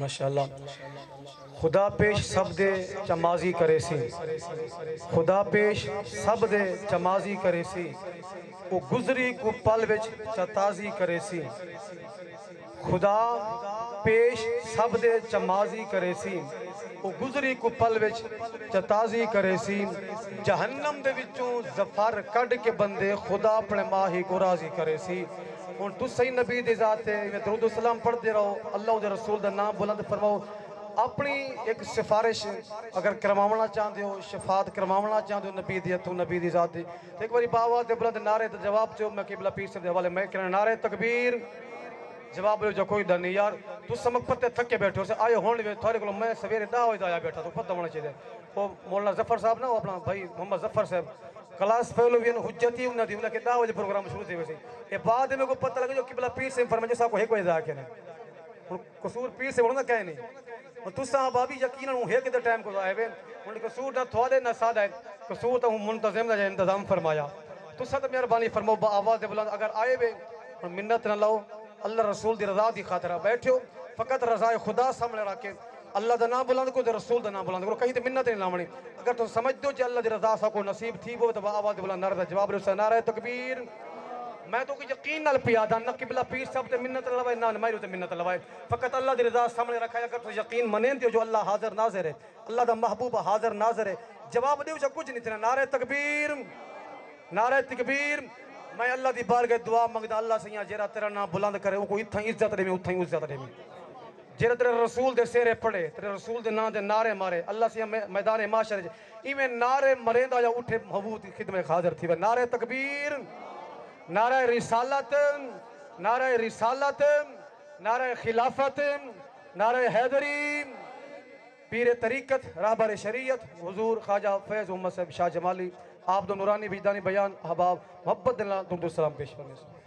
ماشاءاللہ خدا پیش سب دے چمازی کرے سی خدا پیش سب دے چمازی کرے سی وہ گزری کو پل وچ چتازی کرے سی خدا پیش سب دے چمازی کرے سی وہ گزری کو پل وچ چتازی کرے سی جہنم دے وچوں زفر کڈ کے بندے خدا اپنے ماہی کو راضی کرے سی اور تو صحیح نبی دی ذات ہے درود و سلام پڑھتے رہو اللہ دے رسول دا نام بلند فرماؤ اپنی ایک سفارش اگر کرواونا چاہتے ہو شفاعت کرواونا چاہتے ہو نبی دی تو نبی دی ذات دی ایک باری باوا دے بلند نعرے تے جواب چو میں قبلہ پیر سے دے حوالے میں کہنا نعرے تکبیر جواب لے جو کوئی دن نہیں یار تو سمک پتے تھکے بیٹھے ہو سے آئے ہونے میں تھوڑے کو میں سویرے دا ہوئی دایا بیٹھا تو پتہ ہونا چاہیے وہ مولانا ظفر صاحب نا وہ اپنا بھائی محمد ظفر صاحب کلاس پہلو بھی حجتی انہوں نے انہوں نے دا ہوئی پروگرام شروع تھے ویسے یہ بعد میں کو پتہ لگا جو قبلہ پیر سے فرمائے صاحب کو ایک وجہ دا کہنے قصور پیر سے بڑھنا کہنے اور تو صاحب آبی یقیناً ہوں ہے کہ در ٹائم کو آئے ہوئے انہوں نے قصور نہ تھوڑے نہ سادہ ہے قصور تو ہوں منتظم نہ جائے انتظام فرمایا تو صاحب مہربانی فرمو با آواز بلند اگر آئے ہوئے منت نہ لاؤ اللہ رسول دی رضا دی خاطرہ بیٹھو فقط رضا خدا سامنے رکھے اللہ دا نام بلند کو دے رسول دا نام بلند کو کہیں تے منت نہیں لامنی اگر تو سمجھ دو کہ اللہ دی رضا سا کو نصیب تھی وہ تو آواز بلند نعرہ دا جواب رسول نعرہ تکبیر میں تو کوئی یقین نال پیادا نہ قبلہ پیر صاحب تے منت لوائے نہ مائرو تے منت لوائے فقط اللہ دی رضا سامنے رکھا ہے اگر تو یقین منین دیو جو اللہ حاضر ناظر ہے اللہ دا محبوب حاضر ناظر ہے جواب دیو جو کچھ نہیں تھا نعرہ تکبیر میں اللہ دی بارگاہ دعا مانگدا اللہ سیاں جیرا تیرا نام بلند کرے وہ کوئی اتھاں عزت دے میں اتھاں عزت دے میں جیرا تیرے رسول دے سیرے پڑھے تیرے رسول دے نام دے نعرے مارے اللہ سیاں میدان معاشر ایویں نعرے مریندا یا اٹھے محبوب کی خدمت حاضر تھی نعرہ تکبیر نعرہ رسالت نعرہ خلافت نعرہ حیدری پیر طریقت راہبر شریعت حضور خواجہ فیض محمد صاحب شاہ جمالی آپ دو نورانی وجدانی بیان احباب محبت دلنا درود و سلام پیش کرنے سے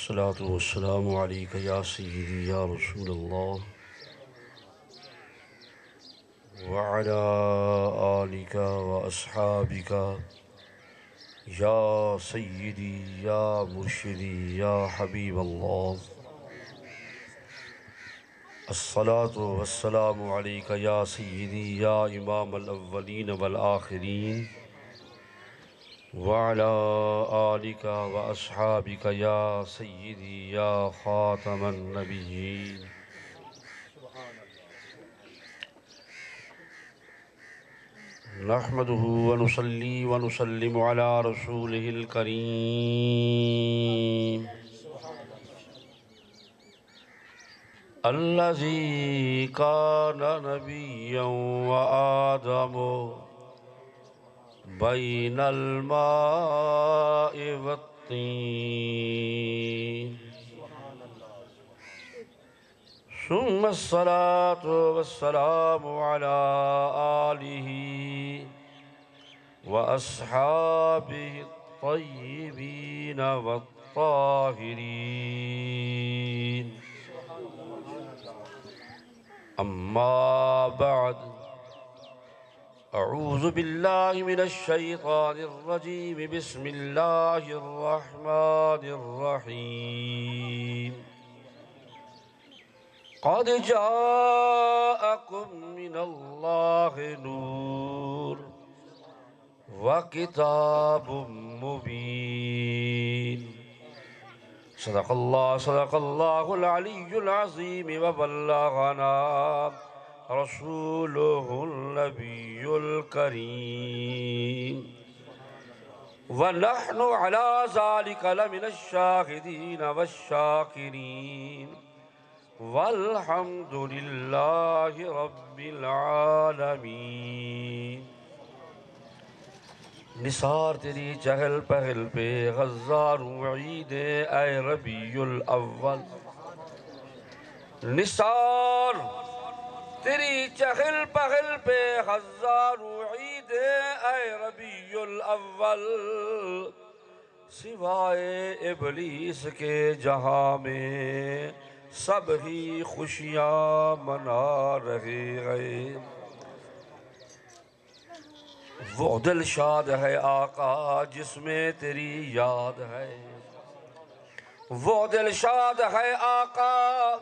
الصلاة والسلام عليك يا سيدي يا رسول الله وعلى آلك وأصحابك يا سيدي يا مرشدي يا حبيب الله الصلاة والسلام عليك يا سيدي يا إمام الأولين والآخرين وعلى آلك وأصحابك يا سيدي يا خاتم النبيين نحمده ونصلي ونسلم على رسوله الكريم الذي كان نبيا وآدم بين الماء والطين ثم الصلاة والسلام على آله وأصحابه الطيبين والطاهرين أما بعد أعوذ بالله من الشيطان الرجيم بسم الله الرحمن الرحيم قد جاءكم من الله نور وكتاب مبين صدق الله العلي العظيم وبلغنا رسوله النبي الكريم ونحن على ذلك لمن الشاهدين والشاكرين والحمد لله رب العالمين نثار تیری چہل پہل پہ غزاروں عید اے ربیع الاول نثار تیری چہل پہل پہ ہزاروں عید اے ربیع الاول، سوائے ابلیس کے جہاں میں سب ہی خوشیاں منا رہے ہیں۔ وہ دل شاد ہے آقا جس میں تیری یاد ہے، وہ دل شاد ہے آقا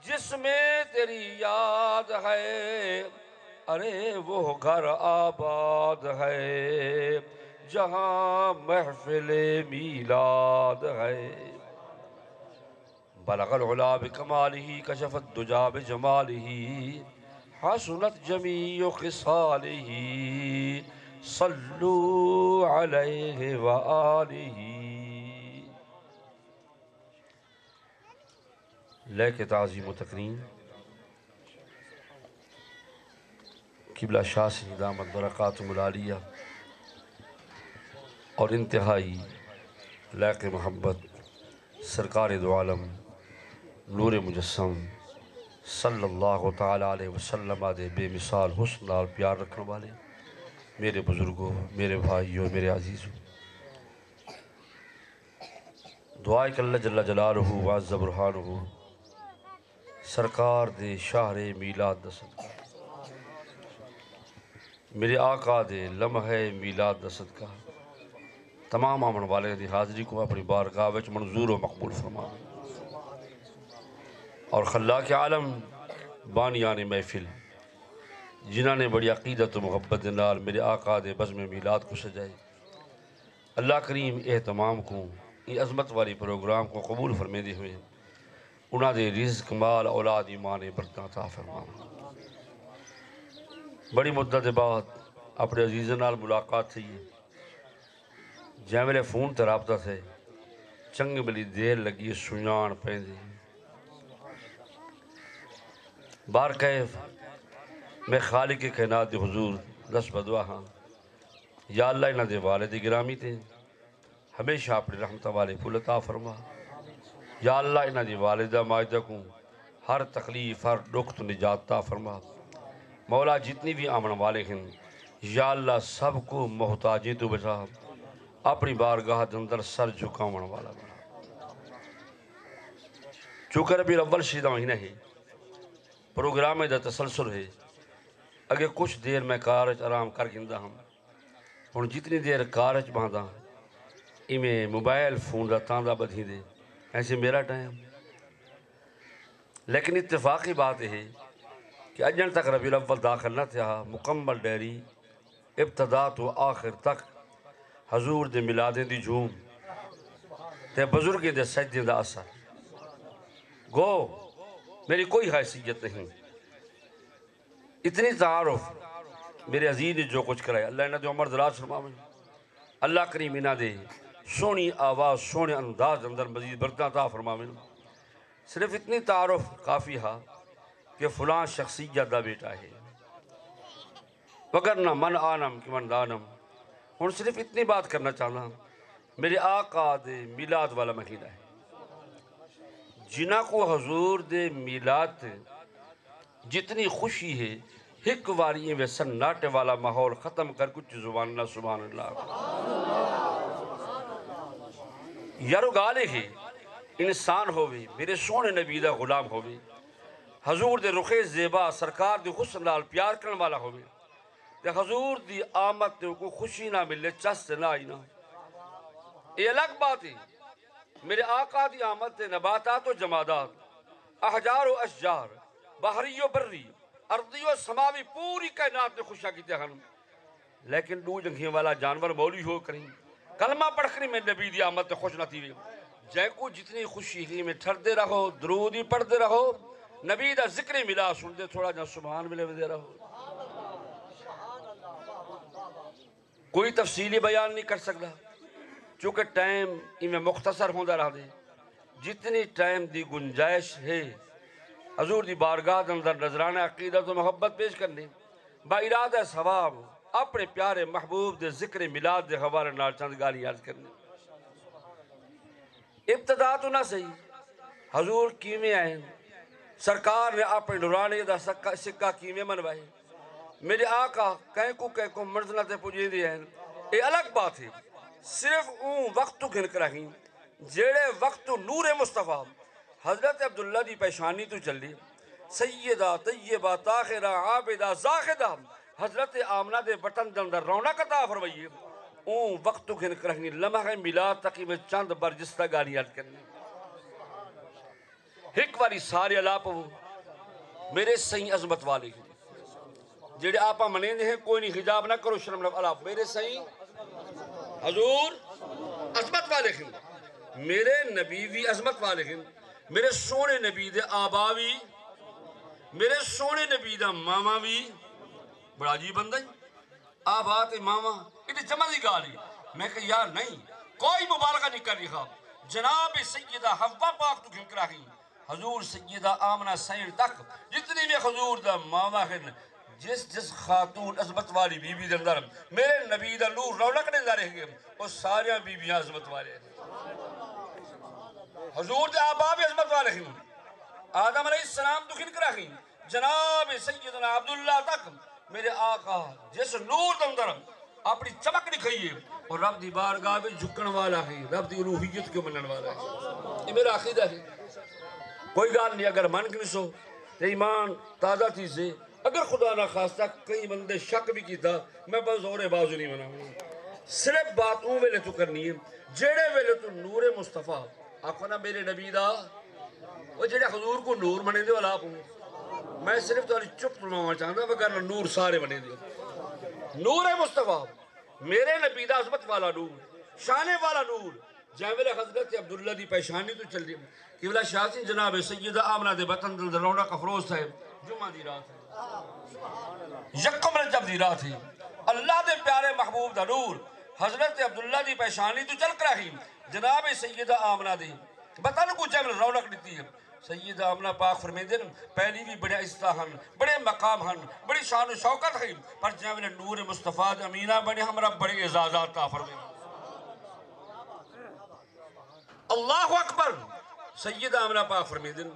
جس میں تیری یاد ہے، ارے وہ گھر آباد ہے جہاں محفل میلاد ہے۔ بلغ العلا بکمالہ کشف الدجا بجمالہ، حسنت جمیع خصالہ، صلو علیہ وآلہ۔ لے کے تعظیم و تکریم قبلہ شاہ سے دامت برکاتہم العالیہ اور انتہائی لائق محبت سرکار دو عالم نور مجسم صلی اللہ تعالیٰ علیہ وسلم دے بے مثال حسن اور پیار رکھنے والے میرے بزرگوں، میرے بھائیوں، میرے عزیزوں، دعائے کہ اللہ جل جلالہ وعز برہانہ سرکار دے شہر میلاد دا صدقہ، میرے آقا دے لمحہ میلاد دا صدقہ تمام آمن والے دی حاضری کو اپنی بارگاہ وچ منظور و مقبول فرمائے، اور خلاق عالم بانیان محفل جنہاں نے بڑی عقیدت و محبت نال میرے آقا دے بزم میلاد کو سجائے، اللہ کریم اہتمام کو یہ عظمت والی پروگرام کو قبول فرمیدے ہوئے انہاں دے رزق مال اولاد ایمان برکت عطا فرمائے۔ بڑی مدت بعد اپنے عزیزاں نال ملاقات تھی ہے، جے ویلے فون تے رابطہ تھے چنگ بلی دیر لگی سنیان پیندی، بار کیف میں خالق کائنات دے حضور دس بدعا ہاں، یا اللہ انہاں دے والد گرامی تے ہمیشہ اپنی رحمتہ والے پھول عطا فرما، یا اللہ انہاں دی والدہ ماجدہ کو ہر تکلیف ہر دکھ تو نجات عطا فرما، مولا جتنی بھی آمن والے ہیں یا اللہ سب کو محتاجی تو بچا، اپنی بارگاہ دے اندر سر جھکاون والا بنا۔ چونکہ ربیع الاول شریف دا مہینہ ہے، پروگرام دا تسلسل ہے، اگر کچھ دیر میں کارج آرام کر گندہ ہم اور جتنی دیر کارج باندھا میں موبائل فون دا تاندہ بدھی دے ایسے میرا ٹائم، لیکن اتفاقی بات ہے کہ اجن تک ربیع الاول داخل نہ تھا، مکمل ڈیری ابتدا تو آخر تک حضور دے ملادیں دی جھوم تے بزرگیں دے سجدیں دا اثر، گو میری کوئی حیثیت نہیں، اتنی تعارف میرے عزیز نے جو کچھ کرایا، اللہ انہاں دے عمر دراز فرماوے، اللہ کریم انہاں دے سونی آواز سونے انداز اندر مزید برکت عطا فرماوے۔ صرف اتنی تعارف کافی ہا کہ فلاں شخصیت دا بیٹا ہے، وگرنہ من آنم کہ من دانم، ہن صرف اتنی بات کرنا چاہنا میرے آقا دے میلاد والا مہینہ ہے، جنہ کو حضور دے میلاد تے جتنی خوشی ہے ہک واری میں سناٹے والا ماحول ختم کر کچھ زبان اللہ سبحان اللہ یارو گالے ہے انسان ہوئے میرے سونے نبی دا غلام ہوئے حضور دے رخ زیبا سرکار دے حسن لال پیار کرن والا ہوئے تے حضور دی آمد تے کو خوشی نہ ملے چس نہ آئی نہ، یہ الگ بات ہے۔ میرے آقا دی آمد تے نباتات و جمادات احجار و اشجار بحری و بری ارضی و سماوی پوری کائنات نے خوشا کی تہن، لیکن دو جنگیں والا جانور مولی ہو کریں کلمہ پڑھ کر میں نبی دی آمد تے خوش نہ تھی جے کو جتنی خوشی ہی میں ٹھردے رہو درودی پڑھتے رہو نبی دا ذکر ملا سن دے تھوڑا جہاں سبحان ملے دے رہو، کوئی تفصیلی بیان نہیں کر سکتا چونکہ ٹائم میں مختصر ہوندہ رہا دے، جتنی ٹائم دی گنجائش ہے حضور دی بارگاہ اندر نظرانہ عقیدت و محبت پیش کرنے با ارادہ ثواب اپنے پیارے محبوب دے ذکر میلاد دے حوالے نال چند گالی عرض کرنے۔ ابتدا تو نہ صحیح، حضور کیویں آئیں سرکار نے اپنے نورانی دا سکہ کیویں منوائے میرے آقا کہیں کو منزلہ تے پجی دی ہیں یہ الگ بات ہے صرف اون وقت تو گھن کر رہیں جیڑے وقت تو نور مصطفیٰ حضرت عبداللہ دی پیشانی تو چلی سیدہ طیبہ طاہرہ عابدہ زاہدہ حضرت آمنہ دے بٹن دندر رونق عطا فرمائیے اون وقت تو گھن کر رہیں لمحہ میلاد تقی میں چند برجستہ گالی یاد کرنی ایک واری سارے علاپ وہ میرے صحیح عظمت والے ہیں جیڑے آپا منین ہیں کوئی نہیں حجاب نہ کرو شرم لب علاپ میرے صحیح حضور عظمت والے ہیں میرے نبی بھی عظمت والے ہیں میرے سونے نبی دے آباوی میرے سونے نبی دا ماما بھی بڑا جی بندہ آبات ماما یہ جمع دی گالی میں کہ یار نہیں کوئی مبالغہ نہیں کر رہا جناب سیدہ حوا پاک تو گھن کر رہی حضور سیدہ آمنہ سین تک جتنی میں حضور دا ماما ہے جس خاتون عظمت والی بی بی دندر میرے نبی دا نور رونق نے دارے ہیں وہ ساریاں بی بیاں عظمت والے ہیں حضور دے آباب عظمت والے ہیں آدم علیہ السلام تو کھن کرا ہیں جناب سیدنا عبداللہ تک میرے آقا جس نور دندر اپنی چمک دکھائیے اور رب دی بارگاہ میں جھکن والا ہے رب دی الوہیت کو منن والا ہے یہ میرا عقیدہ ہے کوئی گال نہیں اگر من کنی سو تو ایمان تازہ چیزیں اگر خدا نہ خواستہ کئی بندے شک بھی کی تھا میں بس اور بازو نہیں بناؤں صرف بات اون ویلے تو کرنی ہے جیڑے ویلے تو نور مصطفیٰ آپ نا میرے نبی دا وہ جیڑے حضور کو نور بنے دے والا آپ ہوں میں صرف تو چپ سنانا چاہتا وگرنہ نور سارے بنے دے نور مصطفیٰ میرے نبی دا عظمت والا نور شانے والا نور جہاں میرے حضرت عبداللہ دی پیشانی تو چل دی کہ بلا شاہدین جناب سیدہ آمنہ دے بطن دل دروڑا کفروز صاحب جمعہ دی رات ہے یکم رجب دی رات ہے اللہ دے پیارے محبوب دا نور حضرت عبداللہ دی پیشانی تو چل کر رہی جناب سیدہ آمنہ دی بطن کو جمع رونق دیتی ہے سیدہ آمنہ پاک فرمیدن پہلی بھی بڑے استاہن بڑے مقام ہن بڑی شان و شوکت ہے پر جمع نور مصطفیٰ امینہ بڑے ہمارا بڑے اعزازات تا فرمیدن اللہ اکبر سیدہ آمنہ پاک فرمیدن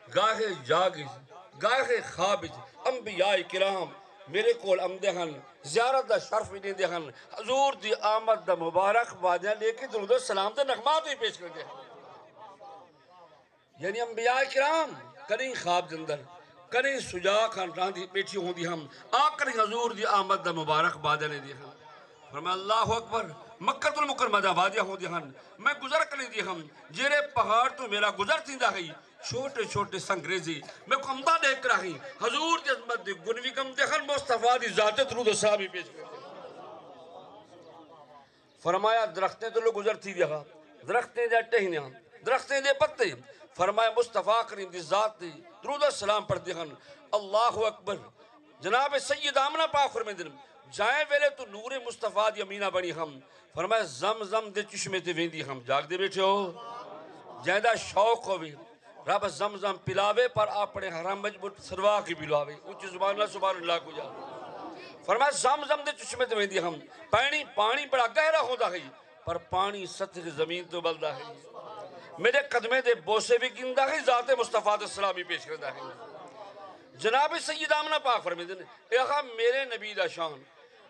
گاہے جاگز گاہے خوابج انبیاء کرام میرے کول امدے ہن زیارت دا شرف بھی دے ہن حضور دی آمد دا مبارک بادیاں لے کے درود و سلام دا نغمات بھی پیش کر دے ہن یعنی انبیاء کرام کریں خواب دندر کریں سجاق ہن راندھی بیٹھی ہوں دی ہم آکر حضور دی آمد دا مبارک بادیاں لے دے ہن فرمایا اللہ اکبر مکہ المکرمہ دا وادیاں ہوں دی ہن میں گزر کریں دی ہم جیرے پہاڑ تو میرا گزر تھی دا گئی چھوٹے چھوٹے سنگریزی میں کو امدہ دیکھ رہی حضور دی عظمت دی گنوی کم دیکھن مصطفیٰ دی ذات درود و صحابی پیش کرتے فرمایا درختیں تو لوگ گزرتی دیا درختیں دے ٹہنیاں درختیں دے پتے فرمایا مصطفیٰ کریم دی ذات دی درود و سلام پڑھتے ہیں اللہ اکبر جناب سید آمنہ پاک فرمیدن جائیں ویلے تو نور مصطفیٰ دی امینہ بنی ہم فرمایا زمزم دے چشمے تے ویندی ہم جاگ دے بیٹھے ہو جائدہ شوق ہوئی رب زمزم پلاوے پر اپنے حرم مجبور سروا کی پلاوے اچھ زبان اللہ سبحان اللہ کو جا فرمایا زمزم دے چشمے تے ویندی ہم پانی بڑا گہرا ہوتا ہے پر پانی سطح زمین تو بلدہ ہے میرے قدمے دے بوسے بھی گندہ ہے ذات مصطفیٰ دے سلامی پیش کردہ ہے جناب سید آمنہ پاک فرمیدن اے آقا میرے نبی دا شان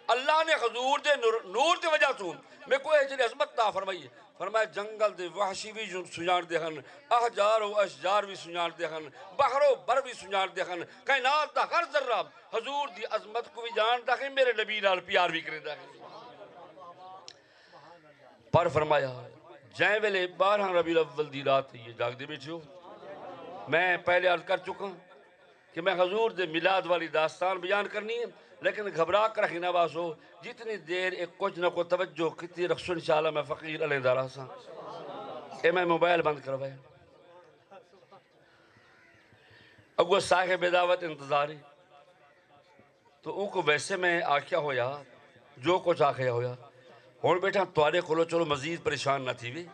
اللہ نے حضور دے نور دے وجہ تو میں کوئی اجلی عظمت تا فرمائی فرمایا جنگل دے وحشی بھی سنجان دے ہن احجار و اشجار بھی سنجان دے ہن بحر و بر بھی سنجان دے ہن کائنات دا ہر ذرہ حضور دی عظمت کو بھی جانتا ہے میرے نبی نال پیار بھی کرتا ہے پر فرمایا جائیں ویلے 12 ربیع الاول دی رات یہ جاگ دے بیٹھے ہو میں پہلے عرض کر چکا کہ میں حضور دے میلاد والی داستان بیان کرنی ہے لیکن گھبرا کر رکھی نواز ہو جتنی دیر ایک کچھ نہ کو توجہ کتی رکھسو انشاءاللہ میں فقیر علیہ دارہ سا اے میں موبائل بند کروائے اگو صاحب دعوت انتظاری تو ان کو ویسے میں آکھیا ہویا جو کچھ آکھیا ہویا ہون بیٹھا توارے کھولو چلو مزید پریشان نہ تھی بھی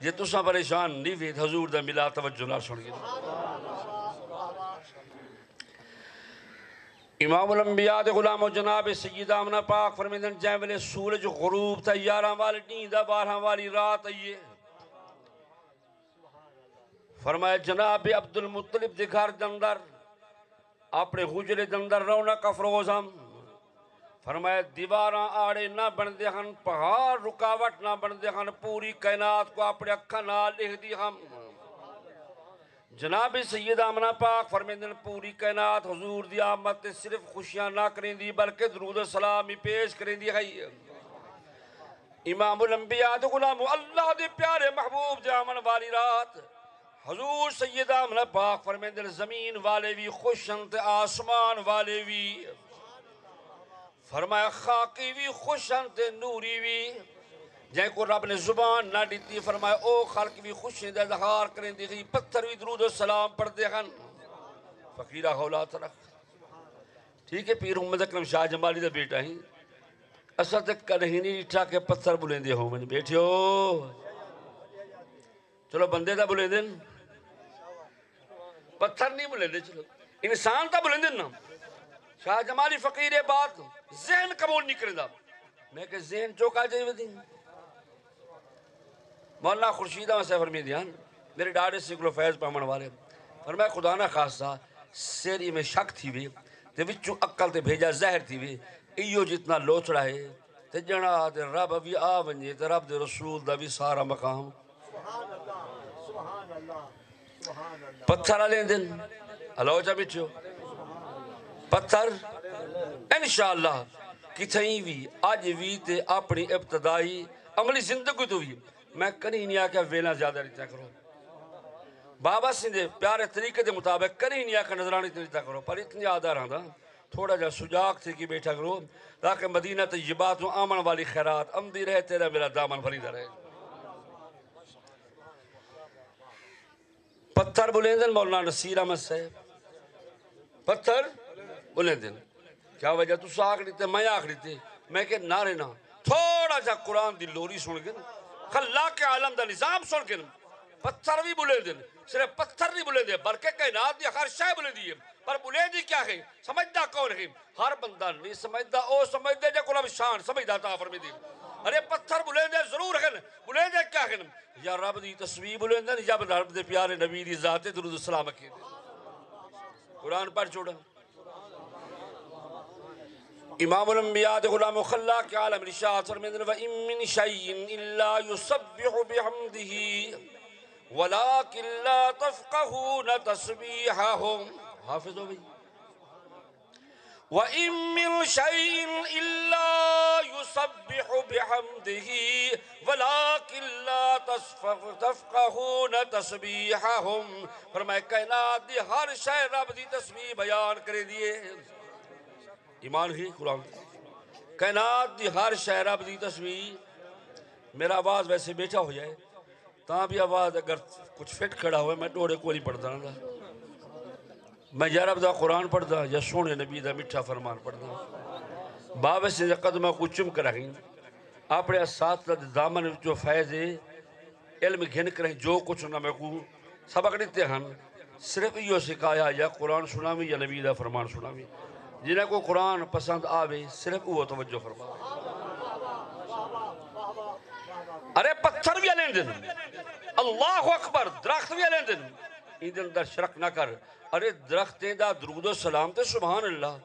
یہ تو سا پریشان نہیں بھی حضور دا ملا توجہ نہ سن گئی امام الانبیاء دے غلام و جناب سید آمنہ پاک فرمیدن جائیں ویلے سورج غروب تھا 11 والی نیندہ 12 والی رات آئیے فرمایا جناب عبد المطلب دے گھر دندر اپنے حجرے دندر رونق افروزم فرمایا دیواراں آڑے نہ بن دے ہن پہاڑ رکاوٹ نہ بن دے ہن پوری کائنات کو اپنے اکھا نہ لکھ دی ہم جناب سید آمنہ پاک فرمیندن پوری کائنات حضور دی آمد تے صرف خوشیاں نہ کریں دی بلکہ درود و سلامی پیش کریں دی ہے امام الانبیاء دے غلام اللہ دے پیارے محبوب دے آمن والی رات حضور سید آمنہ پاک فرمیندن زمین والے بھی خوشن تے آسمان والے بھی فرمایا خاکی بھی خوشن تے نوری بھی جائیں کو رب نے زبان نہ دیتی فرمایا او خلق بھی خوشی دے اظہار کریں دی گئی پتھر بھی درود و سلام پڑھ دے گن فقیرہ خولات رکھ ٹھیک ہے پیر محمد اکرم شاہ جمالی دے بیٹا ہی اصل تک کنہیں نہیں اٹھا کے پتھر بلیں دے ہوں میں بیٹھے ہو چلو بندے دا بلیں دن پتھر نہیں بلیں دے چلو انسان تا بلیں دن نا شاہ جمالی فقیر بات ذہن قبول نہیں کریں دا میں کہ ذہن چوکا جائے دیں مولانا خورشیدہ میں سے فرمی دیان میرے ڈاڑے سے کلو فیض پامن والے فرمایا خدا نہ خاصا سیری میں شک تھی بھی تے وچوں عقل تے بھیجا زہر تھی بھی ایو جتنا لوچڑا ہے تے جنا تے رب بھی آ ونجے تے رب دے رسول دا بھی سارا مقام پتھر آلیں دن ہلو جا بچو پتھر انشاءاللہ کتھائیں بھی آج بھی تے اپنی ابتدائی عملی زندگی تو بھی میں کنی نہیں آکے وینا زیادہ رہتا کرو بابا سندھے پیارے طریقے دے مطابق کنی نہیں آکے نظرانی رہتا کرو پر اتنی آدھا رہا تھوڑا جا سجاق تھی کی بیٹھا کرو تاکہ مدینہ طیبات و آمن والی خیرات امدی رہے تیرا میرا دامن فریدہ رہے پتھر بلیندن مولانا نصیر احمد صاحب پتھر بلیندن کیا وجہ تو ساکھ لیتے میں آکھ لیتے میں کہ نہ رہنا تھوڑا جا قرآن دی لوری سن گن خلاق عالم دا نظام سن گن پتھر بھی بلے دن صرف پتھر نہیں بلے دے بلکہ کائنات دی ہر شے بلے دی پر بلے دی کیا ہے سمجھدا کون ہے ہر بندہ نہیں سمجھدا او سمجھدے جے کلام شان سمجھدا تا فرمی دی ارے پتھر بلے دے ضرور ہے بلے دے کیا ہے یا رب دی تسبیح بلے دے یا رب دے پیارے نبی دی ذات درود السلام کی قرآن پڑھ چھوڑا امام الانبیاء دے غلام خلاق عالم رشاد فرمیندن وَإِن مِّن شَيْءٍ إِلَّا يُسَبِّحُ بِحَمْدِهِ وَلَكِن لَّا تَفْقَهُونَ تَسْبِيحَهُمْ حافظ ہو گئی وَإِن مِّن شَيْءٍ إِلَّا يُسَبِّحُ بِحَمْدِهِ وَلَكِن لَّا تَفْقَهُونَ تَسْبِيحَهُمْ فرمائے کائنات دی ہر شے رب دی تسبیح بیان کرے دیئے ایمان ہی قرآن کائنات دی ہر شے رب دی تسبیح میرا آواز ویسے بیٹھا ہو جائے تاں بھی آواز اگر کچھ فٹ کھڑا ہوئے میں ٹوڑے کو نہیں پڑھتا رہا میں یا رب دا قرآن پڑھتا یا سونے نبی دا مٹھا فرمان پڑھتا بابے سے قدمہ کو چم کر رہی اپنے اساتذہ دامن جو فیض علم گھن کر رہی جو کچھ نہ میں کو سبق دیتے ہیں صرف یہ سکھایا یا قرآن سنامی یا نبی دا فرمان سنامی جنہیں کو قرآن پسند آوے صرف وہ توجہ فرما ارے پتھر بھی علین دن اللہ اکبر درخت بھی علین دن ایدن در شرک نہ کر ارے درختیں دا درود و سلام تے سبحان اللہ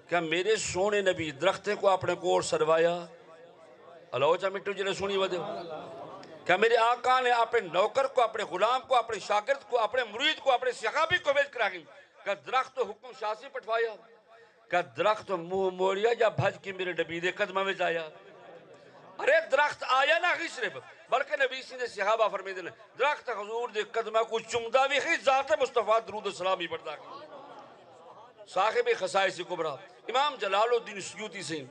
کیا میرے سونے نبی درختیں کو اپنے کور سروایا اللہ چاہ مٹو جنہیں سنی ودے کیا میرے آقا نے اپنے نوکر کو اپنے غلام کو اپنے شاگرد کو اپنے مرید کو اپنے صحابی کو بیچ کر آگئی کیا درخت حکم شاسی پٹھوایا کہ درخت منہ موڑیا یا بھج کے میرے نبی دے قدمہ میں جایا ارے درخت آیا نہ ہی صرف بلکہ نبی نے صحابہ فرمائے دن درخت حضور دے قدمہ کو چمدہ بھی ہی ذات مصطفیٰ درود السلامی پڑھتا صاحب خصائص کبریٰ امام جلال الدین سیوطی سے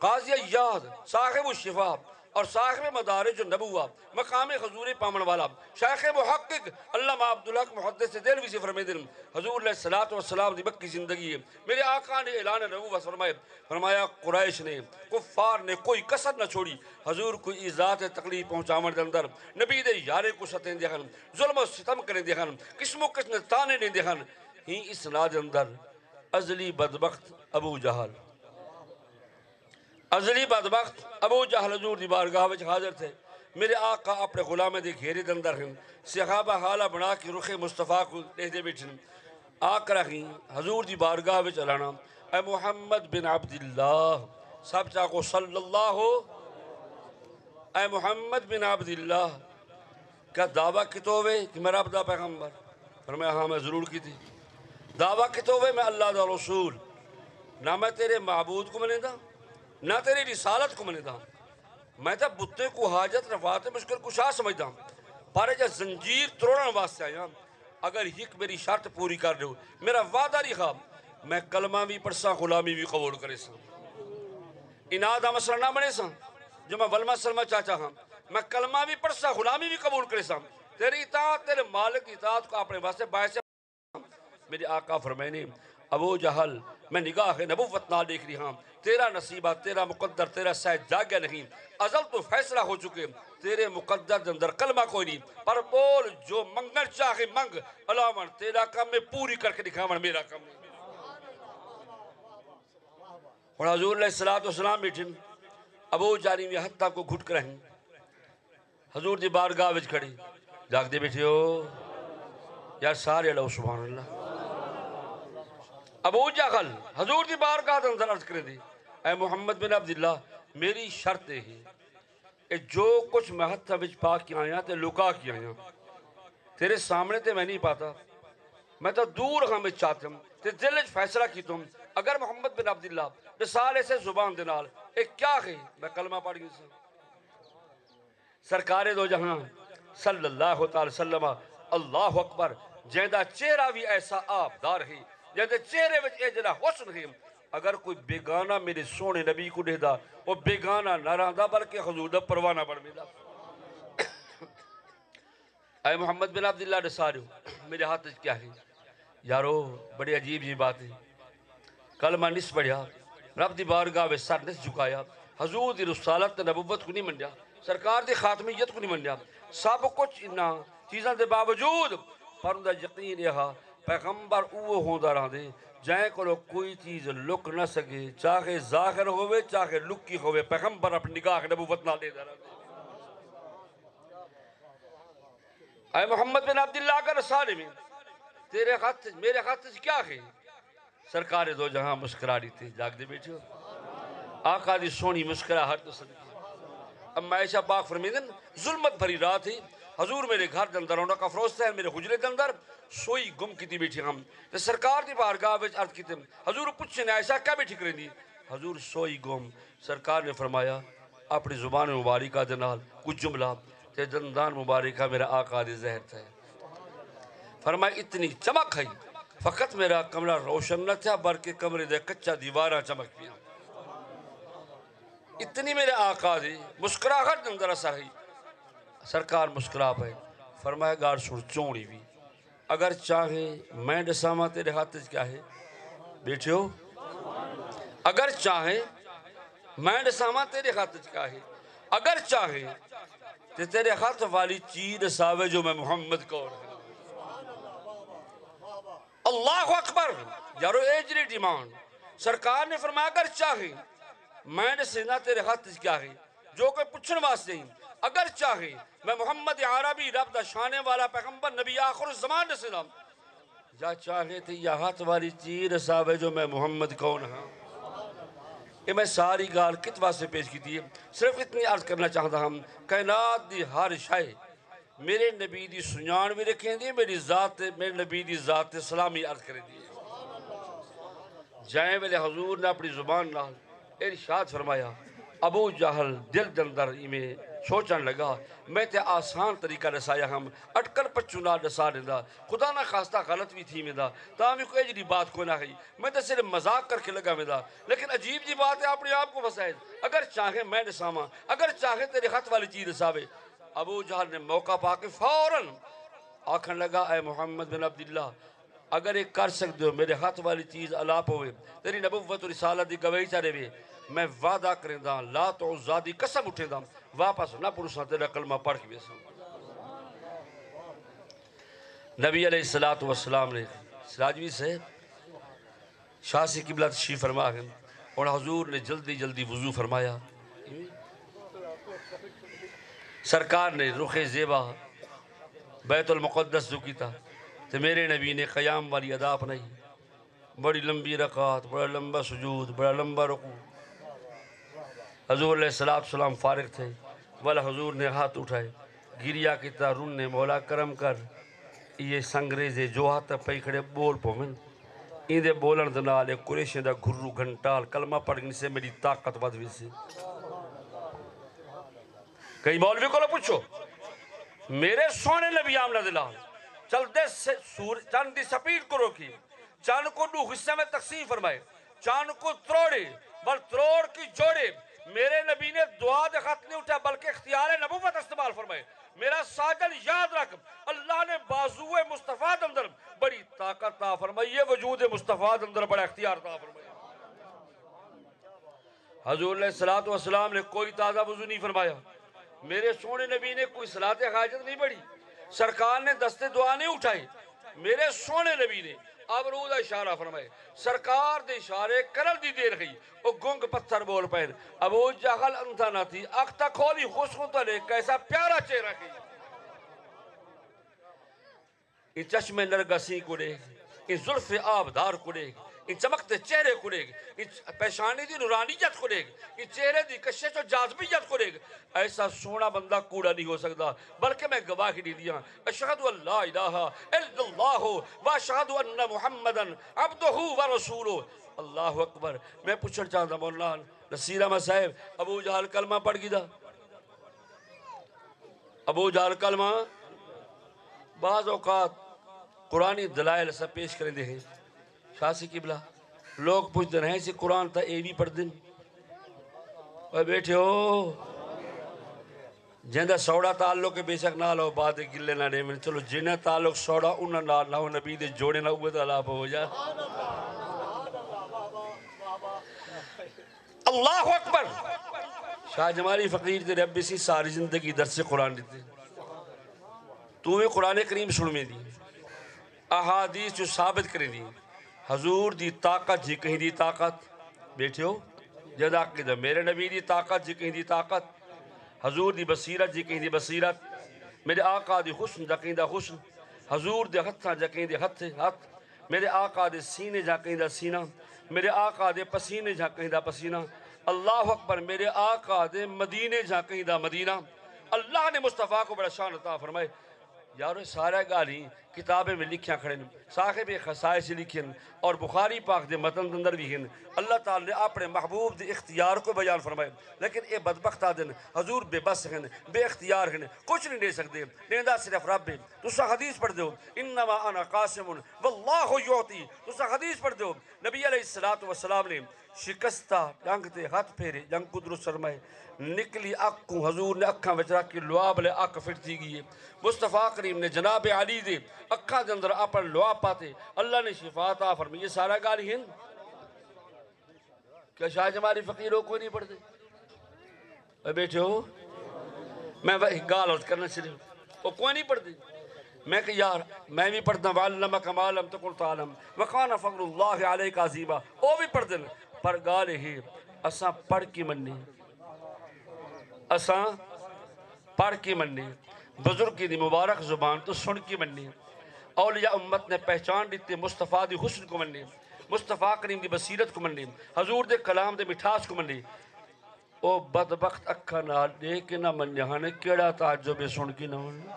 قاضی ایاد صاحب الشفا اور صاحب مدارج النبوہ مقام حضور پامن والا شیخ محقق علامہ عبدالحق محدث دہلوی سے فرمائے دن حضور علیہ السلام دی مکی زندگی ہے میرے آقا نے اعلان نبوت فرمایا قریش نے کفار نے کوئی کسر نہ چھوڑی حضور کو ایذات تکلیف پہنچاون دے اندر نبی دے یارے کو ستیں دیکھن ظلم و ستم کریں دیکھن قسم و قسم تانے نہیں دیکھن ہی اس ناد اندر ازلی بدبخت ابو جہل ازلی بدبخت ابو جہل حضور دی بارگاہ وچ حاضر تھے میرے آقا اپنے غلامہ دے گھیرے دے اندر ہیں صحابہ حالہ بنا کے رخ مصطفیٰ کو لے دے بیٹھن آکر رکھیں حضور دی بارگاہ وچ چلانا اے محمد بن عبداللہ سب چاکو صلی اللہ ہو اے محمد بن عبداللہ کیا دعویٰ کتو ہوئے کہ میرا عبدہ پیغمبر فرمایا ہاں میں ضرور کی تھی دعویٰ کتو ہوئے میں اللہ دا رسول نہ میں تیرے معبود کو منے دا نہ تیری رسالت کو منے دا میں تا بتے کو حاجت رفعات مشکل کشا سمجھتا ہوں پارے جا زنجیر تروڑن واسطے آیا اگر یک میری شرط پوری کر رہے ہو میرا وعدہ نہیں خواب میں کلمہ بھی پڑھسا غلامی بھی قبول کرے سا انادہ مسئلہ نہ بنے سا جو میں ولمہ سلمہ چاچا ہاں میں کلمہ بھی پڑھسا غلامی بھی قبول کرے سا تیری اطاعت تیرے مالک کی اطاعت کو اپنے واسطے باعث میرے آقا فرمائنے ابو جہل میں نگاہ نبوت نہ دیکھ رہی ہاں تیرا نصیبہ تیرا مقدر تیرا سید جاگیا نہیں ازل تو فیصلہ ہو چکے تیرے مقدر اندر کلمہ کوئی نہیں پر بول جو منگن چاہے منگ علاوہ تیرا کام میں پوری کر کے دکھاون میرا کام نہیں اور حضور علیہ السلام بیٹھن ابو جانی میں حتیٰ کو گھٹ کر رہیں حضور دی بارگاہ وچ کھڑی جاگ دے بیٹھے ہو یا سارے اللہ سبحان اللہ ابو جہل حضور دی بارگاہ دے اندر عرض کرے دی اے محمد بن عبداللہ میری شرط ہے کہ جو کچھ میں ہتھا وچ پا کے آیا تے لکا کے آیا تیرے سامنے تے میں نہیں پاتا میں تو دور ہاں میں چاہتا ہوں تے دل وچ فیصلہ کی تم اگر محمد بن عبداللہ رسالے سے زبان دے نال ایک کیا ہے میں کلمہ پڑھ گئی سے سرکار دو جہاں صلی اللہ تعالی وسلم اللہ اکبر جیندہ چہرہ بھی ایسا آبدار ہے جیندہ چہرے وچ اجلا حسن ہے اگر کوئی بیگانہ میرے سونے نبی کو دے دا وہ بیگانہ نہ رہا بلکہ حضور دا پروانہ بڑھ میں دا اے محمد بن عبداللہ رسالو میرے ہاتھ کیا ہے یارو بڑی عجیب جی بات ہے کلمہ نس پڑھیا رب دی بارگاہ میں سر نس جھکایا حضور دی رسالت نبوت کو نہیں منیا سرکار دی خاتمیت کو نہیں منیا سب کچھ انہا چیزاں دے باوجود پر اندہ یقین یہاں پیغمبر اوہ ہوندہ رہا دے جائیں کو کوئی چیز لک نہ سکے چاہے ظاہر ہوئے چاہے لکی ہوئے پیغمبر اپنی نگاہ نبوت نہ لے دے رہا دے اے محمد بن عبداللہ کا رسالے میں تیرے خط میرے خط سے کیا ہے سرکار دو جہاں مسکرا رہی تھی جاگ دے بیٹھے ہو آقا دی سونی مسکرا ہر تو صدقی اب معیشہ پاک فرمیدن ظلمت بھری رات ہی حضور میرے گھر دے اندر ہونا کا فروست ہے میرے حجرے دے اندر سوئی گم کی تھی بیٹھی ہم تے سرکار دی بارگاہ وچ عرض کی تھی حضور پوچھے نے عائشہ کیا بیٹھی کریں دی حضور سوئی گم سرکار نے فرمایا اپنی زبان مبارکہ دے نال کچھ جملہ تے دندان مبارکہ میرا آقا دی زہر تھا فرمایا اتنی چمک ہے فقط میرا کمرہ روشن نہ تھا بلکہ کمرے دے کچا دیوارہ چمک پیا اتنی میرے آقا دی مسکراہٹ اندر اثر ہے سرکار مسکرا پائے فرمایا گار سڑ چونڑی بھی اگر چاہے میں ڈسامہ تیرے ہاتھ کیا ہے بیٹھے ہو اگر چاہے میں ڈسامہ تیرے ہاتھ کیا ہے اگر چاہے تو تیرے ہاتھ والی چیز ساوے جو میں محمد کو اللہ اکبر یارو ایجری ڈیمانڈ سرکار نے فرمایا اگر چاہے میں نے سینا تیرے ہاتھ کیا ہے جو کہ پچھن واسطے ہیں اگر چاہے میں محمد عربی رب دا شانے والا پیغمبر نبی آخر الزمان نے سینا یا چاہے تھی یہ ہاتھ والی چیر صاحب جو میں محمد کون ہاں یہ میں ساری گال کت واسطے پیش کی تھی صرف اتنی عرض کرنا چاہتا ہم کائنات دی ہر شائع میرے نبی دی سنیان بھی رکھیں دی میری ذات میرے نبی دی ذات سلامی عرض کریں دی جائیں ویلے حضور نے اپنی زبان نال ارشاد فرمایا ابو جہل دل دندر میں سوچن لگا میں تے آسان طریقہ رسایا ہم اٹکل پچونا رسا دیندہ خدا نہ خواستہ غلط بھی تھی میں دا تاہمی کوئی اجلی بات کو نہ ہے میں تے صرف مذاق کر کے لگا میں دا لیکن عجیب جی بات ہے اپنے آپ کو بسائے اگر چاہے میں نساما اگر چاہے تیرے خط والی چیز رساوے ابو جہل نے موقع پا کے فوراً آکھن لگا اے محمد بن عبداللہ اگر ایک کر سکتے ہو میرے ہاتھ والی چیز علاپ ہوئے تیری نبوت و رسالت دی گوئی چاہے بھی میں وعدہ کریں دا لا تو عزادی قسم اٹھیں دا واپس نہ پرسا تیرا کلمہ پڑھ کے بیسا نبی علیہ السلام نے سراجوی سے شاہ سے قبلہ تشریف فرما گئے اور حضور نے جلدی جلدی وضو فرمایا سرکار نے رخ زیبا بیت المقدس جو کی تھا تو میرے نبی نے قیام والی ادا اپنائی، بڑی لمبی رکعت، بڑا لمبا سجود، بڑا لمبا رکوع۔ حضور علیہ السلام فارغ تھے، والا حضور نے ہاتھ اٹھائے، گریا کی طرح رن نے مولا کرم کر یہ سنگریزے جو ہاتھ پئی کھڑے بول پومن ایندے بولن دنال ایک قریشیں دا گھرو گھنٹال کلمہ پڑھنے سے میری طاقت ود ہوئی سی۔ کئی مولوی کو لو پوچھو میرے سونے نبی آمنہ دلال چل دے چاند دی سپیڈ کو روکی، چاند کو دو حصے میں تقسیم فرمائے، چاند کو تروڑے بل تروڑ کی جوڑے۔ میرے نبی نے دعا دے خط نہیں اٹھا بلکہ اختیار نبوت استعمال فرمائے۔ میرا ساجن یاد رکھ، اللہ نے بازوئے مصطفیٰ اندر بڑی طاقت تا فرمائی، یہ وجود مصطفیٰ اندر بڑا اختیار تا فرمائی۔ حضور علیہ السلام نے کوئی تازہ وضو نہیں فرمایا، میرے سونے نبی نے کوئی صلاۃ حاجت نہیں پڑھی، سرکار نے دست دعا نہیں اٹھائی، میرے سونے نبی نے ابرو دا اشارہ فرمائے، سرکار دے اشارے کرل دی دیر گئی، وہ گنگ پتھر بول پہن، ابو جہل اندھا نہ تھی، اختہ کھولی خوشکوں تلے کیسا پیارا چہرہ کی۔ ان چشم نرگسی کڑے گی، ان ظلف آبدار کڑے گی، ان چمکتے چہرے کڑے گی، ان پیشانی دی نورانیت کڑے گی، ان چہرے دی کشش و جاذبیت کڑے گی۔ ایسا سونا بندہ کوڑا نہیں ہو سکتا، بلکہ میں گواہی دی دیا اشہد ان لا الہ الا اللہ و اشہد ان محمدن عبدہ و رسولہ۔ اللہ اکبر۔ میں پوچھنا چاہتا مولانا نصیر احمد صاحب ابو جہل کلمہ پڑھ گی دا؟ ابو جہل کلمہ بعض اوقات قرآنی دلائل سب پیش کریں دے ہیں شاہ سی قبلہ لوگ پوچھتے رہے سے قرآن تا اے بھی پڑھ دن اور بیٹھے ہو جہندہ سوڑا تعلق بے شک نہ لو بعد گلے نہ دے میں چلو جنہ تعلق سوڑا انہ نہ ہو نبی دے جوڑے نہ ہوئے تو اللہ ہو جا۔ اللہ اکبر۔ شاہ جمالی فقیر دے رب سی ساری زندگی درس قرآن دیتے تو میں قرآن کریم سن میں دی احادیث جو ثابت کریں دی حضور دی طاقت جی کہیں دی طاقت بیٹھے ہو جد عقیدہ میرے نبی دی طاقت جی کہیں دی طاقت حضور دی بصیرت جی کہیں دی بصیرت میرے آقا دی حسن جا کہیں دا حسن حضور دے ہتھاں جا کہیں دے ہتھ میرے آقا دے سینے جا کہیں دا سینہ میرے آقا دے پسینے جا کہیں دا پسینہ اللہ اکبر میرے آقا دے مدینے جا کہیں دا مدینہ اللہ نے مصطفیٰ کو بڑا شان عطا فرمائے یارو سارا گالی کتابیں میں لکھیاں کھڑے ہیں صاحب خصائص لکھیں اور بخاری پاک دے متن اندر بھی ہیں اللہ تعالی نے اپنے محبوب دے اختیار کو بیان فرمائے لیکن اے بدبخت آدن حضور بے بس ہیں بے اختیار ہیں کچھ نہیں دے سکتے نیندہ صرف رب ہے تو سا حدیث پڑھ دو انما انا قاسم واللہ یعطی تو سا حدیث پڑھ دو نبی علیہ السلام نے شکستہ جنگتے ہاتھ پھیرے جنگ قدرت سرمائے نکلی اکھوں حضور نے اکھاں وچرا کی لعاب لے اکھ پھرتی گئی ہے مصطفیٰ کریم نے جناب علی دے اکھاں دے اندر اپن لعاب پاتے اللہ نے شفا عطا فرمائی یہ سارا گالی ہند کیا شاہ جمالی فقیروں کوئی نہیں پڑھتے اے بیٹھے ہو میں وہی گال عرض کرنا صرف وہ کوئی نہیں پڑھتے میں کہ یار میں بھی پڑھتا وَعَلَّمَكَ مَا لَمْ تَكُنْ تَعْلَمْ وَقَانَ فَضْلُ اللَّهِ عَلَيْكَ عَظِيمًا وہ بھی پڑھ دن پر گالے ہی اساں پڑھ کی مننی اساں پڑھ کی مننی بزرگ کی دی مبارک زبان تو سن کی مننی اولیاء امت نے پہچان دیتے مصطفیٰ دی حسن کو مننی مصطفیٰ کریم دی بصیرت کو مننی حضور دے کلام دے مٹھاس کو مننی او بدبخت اکھا نہ دے کے نہ مننی ہانے کیڑا تعجب سن کی نہ مننی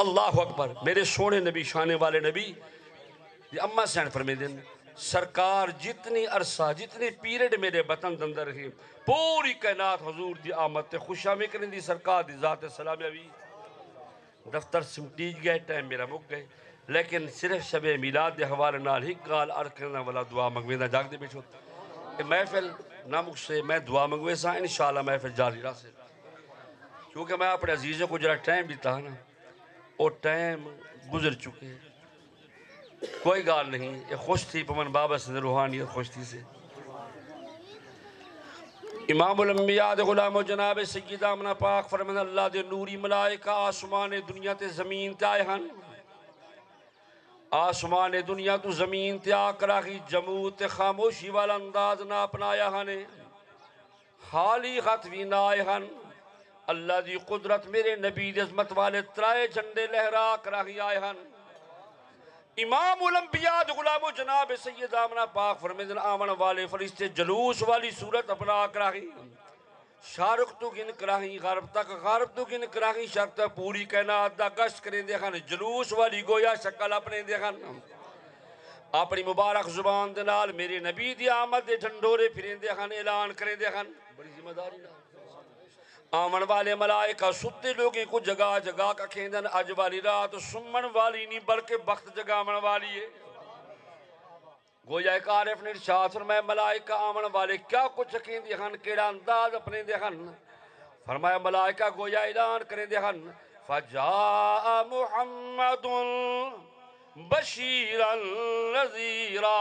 اللہ اکبر میرے سونے نبی شانے والے نبی یہ اماں سین فرمے دن سرکار جتنی عرصہ جتنی پیریڈ میرے بطن دندر رہی پوری کائنات حضور دی آمد تے خوشا میں کریں دی سرکار دی ذات سلامی ابھی دفتر سمٹیج گئے ٹائم میرا مک گئے لیکن صرف شب میلاد دے حوالے نال ہی گال ارکرنا والا دعا منگوینا جاگ دے بیٹھو کہ محفل نامک سے میں دعا منگوے سا انشاءاللہ محفل جاری رہا سے کیونکہ میں اپنے عزیزوں کو جرا ٹائم دیتا ہے نا وہ ٹائم گزر چکے کوئی گال نہیں یہ خوش تھی پمن بابا سے روحانیت خوش تھی سے امام الانبیاء دے غلام و جناب سید آمنہ پاک فرمان اللہ دے نوری ملائکہ آسمان دنیا تے زمین تے آئے ہن آسمان دنیا تو زمین تے آکرا کی جمود تے خاموشی والا انداز نہ اپنایا ہنے خالی خط بھی نائے ہن اللہ دی قدرت میرے نبی دی عظمت والے ترائے جھنڈے لہرا کراہی آئے ہن امام الانبیاء غلام و جناب سید آمنہ پاک فرمیدن آمن والے فرشتے جلوس والی صورت اپنا کراہی شارق تو گن کراہی غرب تک غرب تو گن کراہی شرق تک پوری کائنات دا گشت کریں دیکھن جلوس والی گویا شکل اپنے دیکھن اپنی مبارک زبان دنال میرے نبی دی آمد دے جھنڈورے پھریں دیکھن اعلان کریں دیکھن بڑی ذمہ داری نہ آمن والے ملائکہ ستے لوگیں کو جگہ جگہ کا کھیندن اج والی رات سمن والی نہیں بلکہ بخت جگہ من والی ہے گویا ایک عارف نے ارشاد فرمایا ملائکہ آمن والے کیا کچھ کھیند دیکھن کیڑا انداز اپنے دیکھن فرمایا ملائکہ گویا اعلان کریں دیکھن فجاء محمد بشیرا نذیرا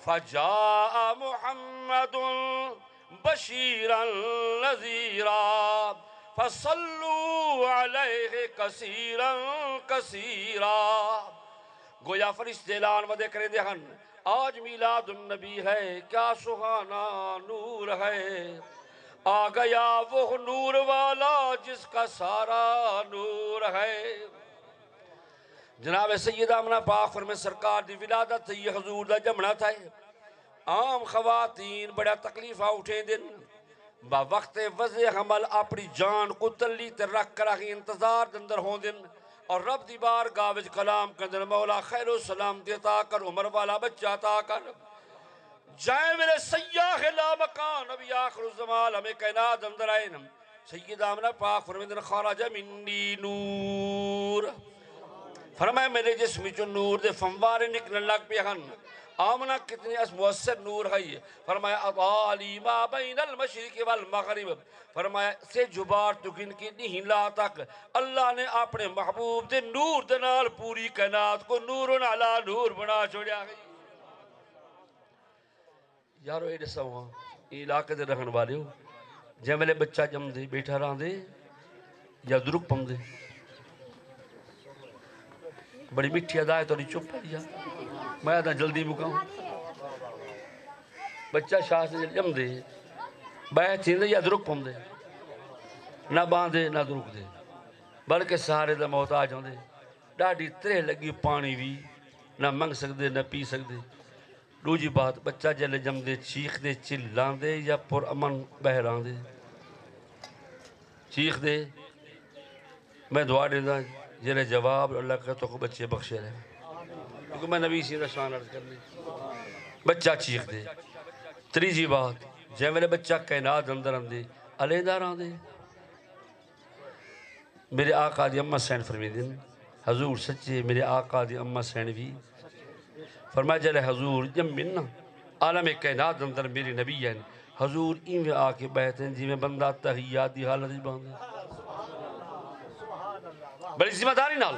فجاء محمد بشیرا نذیرا فصلوا علیہ کثیرا کثیرا گویا فرشتے اعلان ودے کرے دیکھن آج میلاد النبی ہے کیا سہانا نور ہے آ گیا وہ نور والا جس کا سارا نور ہے جناب سید آمنہ پاک فرمے سرکار دی ولادت یہ حضور دا جمعہ تھا عام خواتین بڑا تکلیفہ اٹھیں دن با وقت وضع حمل اپنی جان کو تلی تے رکھ کر آگی انتظار دندر ہوں دن اور رب دی بار گاوج کلام کندر مولا خیر و سلام دیتا کر عمر والا بچہ تا کر جائے میرے سیاح لا مکان نبی آخر الزمان ہمیں کائنات اندر آئین سید آمنہ پاک فرمیدن خارج منی نور فرمائے میرے جسمی جو نور دے فنوارے نکلن لگ پہ ہن آمنہ کتنی اس مؤثر نور ہے فرمایا اطالی ما بین المشرق والمغرب فرمایا سے جبار تکن کی نہیں لا تک اللہ نے اپنے محبوب دے نور دنال پوری کائنات کو نور علا نور بنا چھوڑیا گئی یارو ایڈے سوہاں علاقے دے رہن والے ہو جے میلے بچہ جم دے بیٹھا رہاں دے یا درک پم دے بڑی مٹھی ادائے تو نہیں چپ پڑیا میں ادھا جلدی مکاؤں بچہ شاہ سے جم دے بیٹھ دے یا درک پم دے نہ باندھے نہ درک دے بلکہ سہارے دا محتاج ہوں دے ڈاڑی ترے لگی پانی بھی نہ منگ سکدے نہ پی سکدے دوجی بات بچہ جلے جم دے چیخ دے چلان دے یا پر امن بہران دے چیخ دے میں دعا دے دا جلے جواب اللہ کہتا کو بچے بخشے رہے کیونکہ میں نبی سیدہ شان عرض کر لی بچہ چیخ دے تریجی بات جے میرے بچہ کائنات اندر اندے علیدہ رہاں دے میرے آقا دی امہ سین فرمیدن حضور سچے میرے آقا دی امہ سین بھی فرمایا جلے حضور جم مننا عالم کائنات اندر میری نبی ہیں حضور ایویں آکے بیٹھتے ہیں جی میں بندہ تحیات دی حالت ہی باندھے بڑی ذمہ داری نال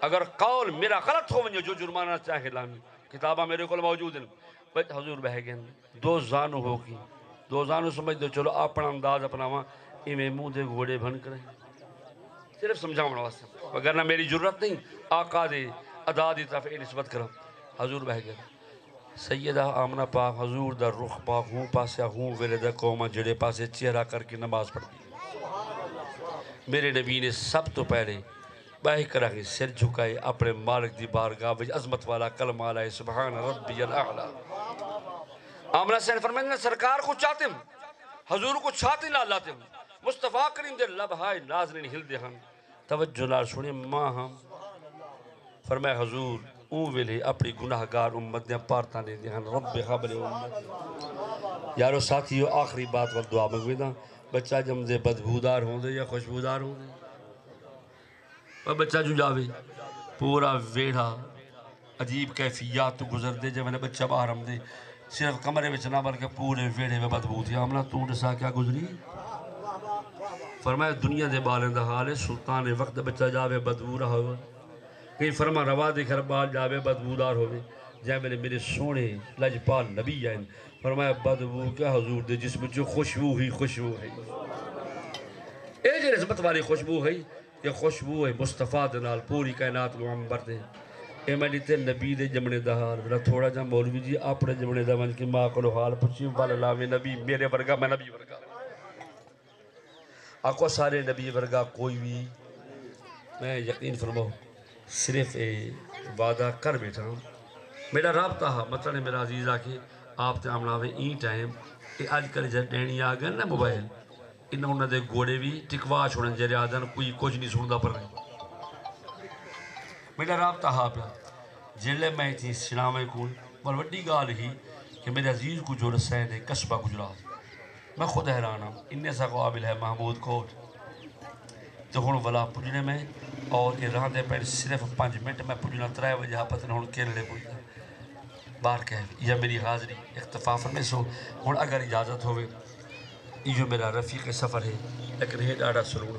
اگر قول میرا غلط ہو ونجو جو جرمانہ چاہے لامی کتابہ میرے کول موجود ہیں بچ حضور بہ گئے دو زانو ہو کی دو زانو سمجھ دو چلو اپنا انداز اپنا وہاں ایویں منہ دے گھوڑے بھن کریں صرف سمجھاؤں واسطہ وگرنہ میری جرت نہیں آقا دے ادا دی طرف نسبت کرم حضور بہ گئے سیدہ آمنہ پاک حضور دا رخ پاک ہوں پاسے ہوں ویلدہ قومہ جڑے پاسے چہرہ کر کے نماز پڑھ دی میرے نبی نے سب تو پہلے باہی کرا کے سر جھکائے اپنے مالک دی بارگاہ وچ عظمت والا کلمہ آلائے سبحان ربی الاعلیٰ آمنہ سین فرمائے سرکار کو چاہتے ہم حضور کو چاہتے نہ لاتے ہم مصطفیٰ کریم دے لبہائے نازنین ہل دے ہم توجہ نال سنے ماں ہم فرمائے حضور اون ویلے اپنی گناہگار امت نے پارتا نے دے ہم رب خبر امت یارو ساتھیو آخری بات وقت دعا مگوی دا بچہ جم دے بدبودار ہوں دے یا خوشبودار ہوں دے اور بچہ جو جاوے پورا ویڑا عجیب کیفیات تو گزر دے جب میں نے بچہ باہر ہم دے صرف کمرے میں چنا بلکہ پورے ویڑے میں بدبو تھی آمنہ تو نسا کیا گزری فرمایا دنیا دے بالندہ حال ہے سلطان وقت بچہ جاوے بدبو رہا ہوئے کہیں فرما روا دے گھر بال جاوے بدبودار ہوئے جائے میرے سونے لجپال نبی آئین فرمایا بدبو کیا حضور دے جس میں جو خوشبو ہی خوشبو ہے اے جو نسبت والی خوشبو ہے یہ خوشبو ہے مصطفیٰ دنال پوری کائنات معمبر دے اے میں دیتے نبی دے جمنے دا حال بلا تھوڑا جا مولوی جی اپنے جمنے دا من کی ماں کو حال پوچھی والا لاوے نبی میرے ورگا میں نبی ورگا آکو سارے نبی ورگا کوئی بھی میں یقین فرماؤ صرف وعدہ کر بیٹھا ہوں میرا رابطہ ہاں مطلب میرا عزیز آکے آپ تے عملاوے این ٹائم کہ آج کل جب ڈینی آگئے نا موبائل انہوں نے گوڑے بھی ٹکوا چھوڑن جرے آدھن کوئی کچھ نہیں سندا پر رہے میرا رابطہ ہاں پہ جلے میں تھی سلامے کون پر وڈی گال ہی کہ میرے عزیز کو جو رسین ہے قصبہ گجرات میں خود حیران ہوں انہیں سا قابل ہے محمود کوٹ تو ہون ولا پجنے میں اور یہ رہاں دے پہلے صرف 5 منٹ میں پجنا 3 بجے پتن ہون کیلے پجنا بار کہہ یہ میری حاضری اختفاف میں سو ہون اگر اجازت ہوئے یہ میرا رفیق سفر ہے لیکن یہ ڈاڑا سلون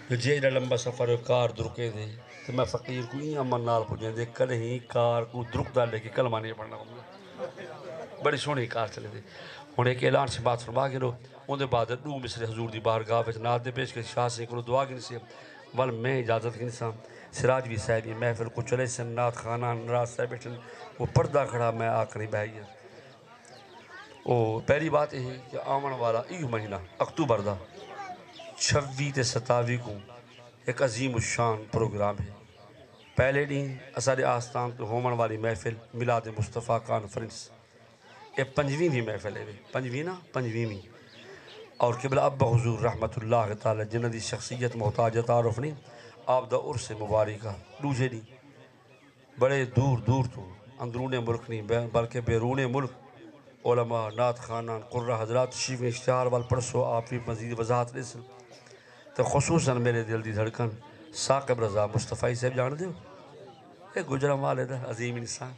جو جیڑا لمبا سفر ہے کار درکے دے تو میں فقیر کو این امن نال پجنے دے کل ہی کار کو درک دا لے کے کلمہ نہیں پڑھنا ہوں بڑی سونی کار چلے دے ہون ایک اعلان سے بات فرما گے رو ان دے بعد دو مصر حضور دی بارگاہ وچ نات دے پیش کے شاہ سے کرو دعا گن سے ول میں اجازت گن سا سراج بھی صاحبی محفل کو چلے سے نات خانہ نراز صاحب بیٹھن وہ پردہ کھڑا میں آکری بہائی پہلی بات یہ ہے کہ آمن والا ایو مہینہ اکتوبر دا 26 تے 27 کو ایک عظیم الشان پروگرام ہے پہلے دن اسارے آستان تو ہومن والی محفل میلاد مصطفیٰ کانفرنس یہ 5ویں بھی محفل ہے 5ویں نا 5ویں اور قبلہ ابا حضور رحمت اللہ تعالی جنہ دی شخصیت محتاج تعارف نہیں آپ دا عرص مبارکہ دوجے نہیں بڑے دور دور تو اندرون ملک نہیں بلکہ بیرون ملک علماء نات خانان قرہ حضرات شیف اشتہار وال پرسو آپ بھی مزید وضاحت لے سن تو خصوصاً میرے دل دی دھڑکن ثاقب رضا مصطفی صاحب جان دیو ایک گجرم والد عظیم انسان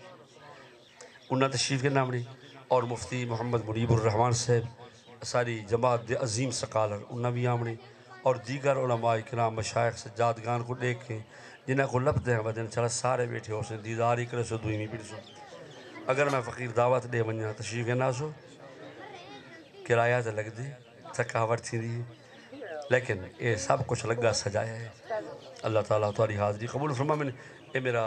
انہاں تشریف کے نام نہیں اور مفتی محمد منیب الرحمن صاحب ساری جماعت دے عظیم سکالر انہاں بھی آمنے اور دیگر علماء اکرام مشایخ سجادگان کو دیکھ کے جنہاں کو لب دے بدن چلا سارے بیٹھے ہو سن دیداری کرے سو دوئی میں بیٹھ سو اگر میں فقیر دعوت دے ونجا تشریف کے ناسو کرایہ تے لگ دے تھکاوٹ تھی دی لیکن یہ سب کچھ لگا سجایا ہے اللہ تعالیٰ تمہاری حاضری قبول فرما میں اے میرا